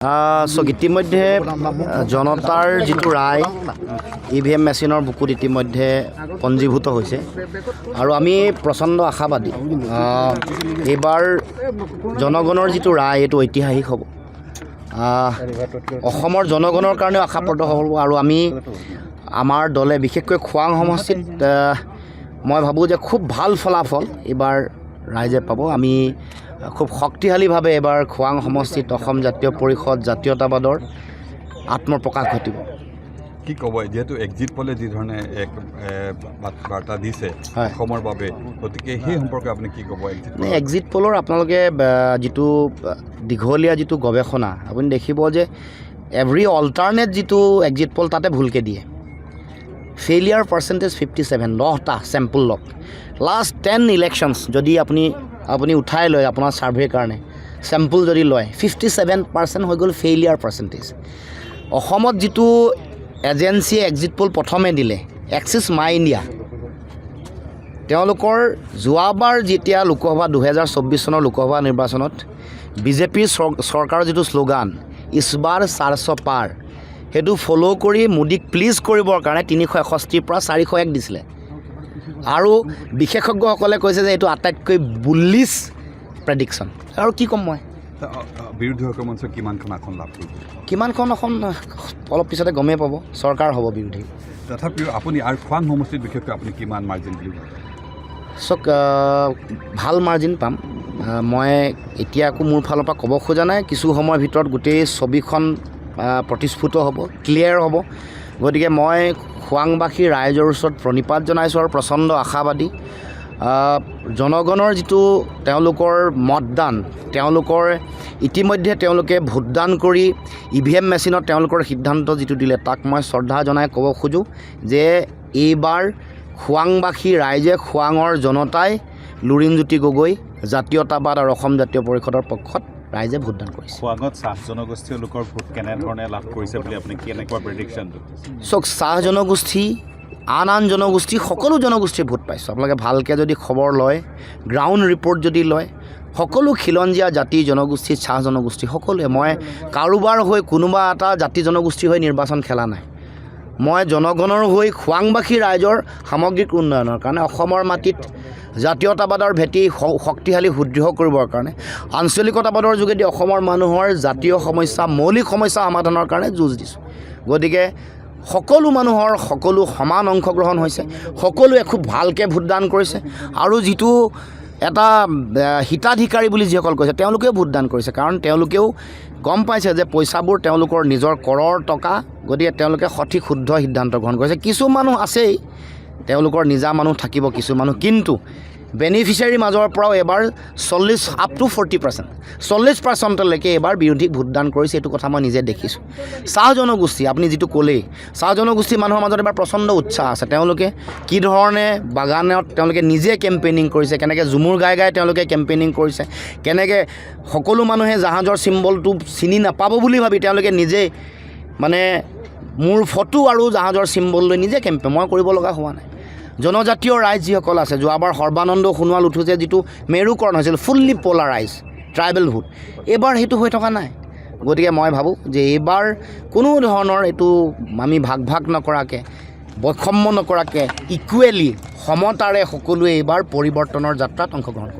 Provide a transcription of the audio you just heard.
ইতিমধ্যে জনতাৰ যিটো ৰায় EVM মেচিনৰ বুকুত ইতিমধ্যে পঞ্জীভূত হৈছে আৰু আমি প্ৰচণ্ড আশাবাদী এইবাৰ জনগণৰ যিটো ৰায় এইটো ঐতিহাসিক হ'ব অসমৰ জনগণৰ কাৰণেও আশাপ্ৰদ হ'ব আৰু আমি আমাৰ দলে বিশেষকৈ খোৱাং সমষ্টিত মই ভাবোঁ যে খুব ভাল ফলাফল এইবাৰ ৰাইজে পাব আমি খুব শক্তিশালীভাৱে এবাৰ খোৱাং সমষ্টিত অসম জাতীয় পৰিষদ জাতীয়তাবাদৰ আত্মপ্ৰকাশ ঘটিব কি ক'ব যেহেতু এক্সিট পলে যি ধৰণে এক বাৰ্তা দিছে অসমৰ বাবে গতিকে সেই সম্পৰ্কে আপুনি কি ক'ব এক্সিট পলৰ আপোনালোকে যিটো দীঘলীয়া যিটো গৱেষণা আপুনি দেখিব যে এভৰি অল্টাৰনেট যিটো এক্সিট পল তাতে ভুলকৈ দিয়ে ফেইলিয়াৰ পাৰ্চেণ্টেজ 57 10টা চেম্পল লওক লাষ্ট 10 ইলেকশ্যনছ যদি আপুনি উঠাই লয় আপোনাৰ ছাৰ্ভেৰ কাৰণে চেম্পল যদি লয় 57% হৈ গ'ল ফেইলিয়াৰ পাৰ্চেণ্টেজ অসমত যিটো এজেঞ্চিয়ে এক্সিট পল প্ৰথমে দিলে এক্সিছ মাই ইণ্ডিয়া তেওঁলোকৰ যোৱাবাৰ যেতিয়া লোকসভা 2024 চনৰ লোকসভা নিৰ্বাচনত বিজেপিৰ চৰকাৰৰ যিটো শ্লোগান ইছ বাৰ 400 পাৰ সেইটো ফ'ল' কৰি মোদীক প্লিজ কৰিবৰ কাৰণে 361ৰ পৰা 401 দিছিলে আৰু বিশেষজ্ঞসকলে কৈছে যে এইটো আটাইতকৈ বুলিছ প্ৰেডিকশ্যন আৰু কি ক'ম মই বিৰোধী মঞ্চ কিমানখন আসন লাভ কৰিব কিমানখন আসন অলপ পিছতে গমেই পাব চৰকাৰ হ'ব বিৰোধী তথাপিও আপুনি আৰু খোৱাং সমষ্টিত বিশেষকৈ আপুনি কিমান মাৰ্জিন বুলি ভাবে চাওক ভাল মাৰ্জিন পাম মই এতিয়া আকৌ মোৰ ফালৰ পৰা ক'ব খোজা নাই কিছু সময়ৰ ভিতৰত গোটেই ছবিখন প্ৰতিস্ফুট হ'ব ক্লিয়াৰ হ'ব গতিকে মই খোৱাংবাসী ৰাইজৰ ওচৰত প্ৰণিপাত জনাইছোঁ আৰু প্ৰচণ্ড আশাবাদী জনগণৰ যিটো তেওঁলোকৰ মতদান তেওঁলোকৰ ইতিমধ্যে তেওঁলোকে ভোটদান কৰি EVM মেচিনত তেওঁলোকৰ সিদ্ধান্ত যিটো দিলে তাক মই শ্ৰদ্ধা জনাই ক'ব খোজোঁ যে এইবাৰ খোৱাংবাসী ৰাইজে খোৱাঙৰ জনতাই লুৰিণজ্যোতি গগৈ জাতীয়তাবাদ আৰু অসম জাতীয় পৰিষদৰ পক্ষত ৰাইজে ভোটদান কৰিছে খোৱাঙত চাহ জনগোষ্ঠীয় লোকৰ ভোট কেনেধৰণে লাভ কৰিছে বুলি আপুনি কেনেকুৱা প্ৰেডিকশ্যনটো চাওক চাহ জনগোষ্ঠী আন জনগোষ্ঠী সকলো জনগোষ্ঠীয়ে ভোট পাইছোঁ আপোনালোকে ভালকৈ যদি খবৰ লয় গ্ৰাউণ্ড ৰিপৰ্ট যদি লয় সকলো খিলঞ্জীয়া জাতি জনগোষ্ঠী চাহ জনগোষ্ঠী সকলোৱে মই কাৰোবাৰ হৈ কোনোবা এটা জাতি জনগোষ্ঠী হৈ নিৰ্বাচন খেলা নাই মই জনগণৰ হৈ খোৱাংবাসী ৰাইজৰ সামগ্ৰিক উন্নয়নৰ কাৰণে অসমৰ মাটিত জাতীয়তাবাদৰ ভেটি শক্তিশালী সুদৃঢ় কৰিবৰ কাৰণে আঞ্চলিকতাবাদৰ যোগেদি অসমৰ মানুহৰ জাতীয় সমস্যা মৌলিক সমস্যা সমাধানৰ কাৰণে যুঁজ দিছোঁ গতিকে সকলো মানুহৰ সকলো সমান অংশগ্ৰহণ হৈছে সকলোৱে খুব ভালকৈ ভোটদান কৰিছে আৰু যিটো এটা হিতাধিকাৰী বুলি যিসকল কৈছে তেওঁলোকেও ভোটদান কৰিছে কাৰণ তেওঁলোকেও গম পাইছে যে পইচাবোৰ তেওঁলোকৰ নিজৰ কৰৰ টকা গতিকে তেওঁলোকে সঠিক শুদ্ধ সিদ্ধান্ত গ্ৰহণ কৰিছে কিছু মানুহ আছেই তেওঁলোকৰ নিজা মানুহ থাকিব কিছু মানুহ কিন্তু বেনিফিচিয়াৰীৰ মাজৰ পৰাও এবাৰ 40 আপ টু 40% 40%লৈকে এবাৰ বিৰোধীক ভোটদান কৰিছে এইটো কথা মই নিজে দেখিছোঁ চাহ জনগোষ্ঠী আপুনি যিটো ক'লেই চাহ জনগোষ্ঠী মানুহৰ মাজত এবাৰ প্ৰচণ্ড উৎসাহ আছে তেওঁলোকে কি ধৰণে বাগানত তেওঁলোকে নিজে কেম্পেইনিং কৰিছে কেনেকৈ ঝুমুৰ গাই তেওঁলোকে কেম্পেইনিং কৰিছে কেনেকৈ সকলো মানুহে জাহাজৰ চিম্বলটো চিনি নাপাব বুলি ভাবি তেওঁলোকে নিজে মানে মোৰ ফটো আৰু জাহাজৰ চিম্বল লৈ নিজে মই কৰিব লগা হোৱা নাই জনজাতীয় ৰাইজ যিসকল আছে যোৱাবাৰ সৰ্বানন্দ সোণোৱাল উঠোতে যিটো মেৰুকৰণ হৈছিল ফুল্লি পলাৰাইজ ট্ৰাইবেল ভোট এইবাৰ সেইটো হৈ থকা নাই গতিকে মই ভাবোঁ যে এইবাৰ কোনো ধৰণৰ এইটো আমি ভাগ নকৰাকৈ বৈষম্য নকৰাকৈ ইকুৱেলি সমতাৰে সকলোৱে এইবাৰ পৰিৱৰ্তনৰ যাত্ৰাত অংশগ্ৰহণ কৰিছে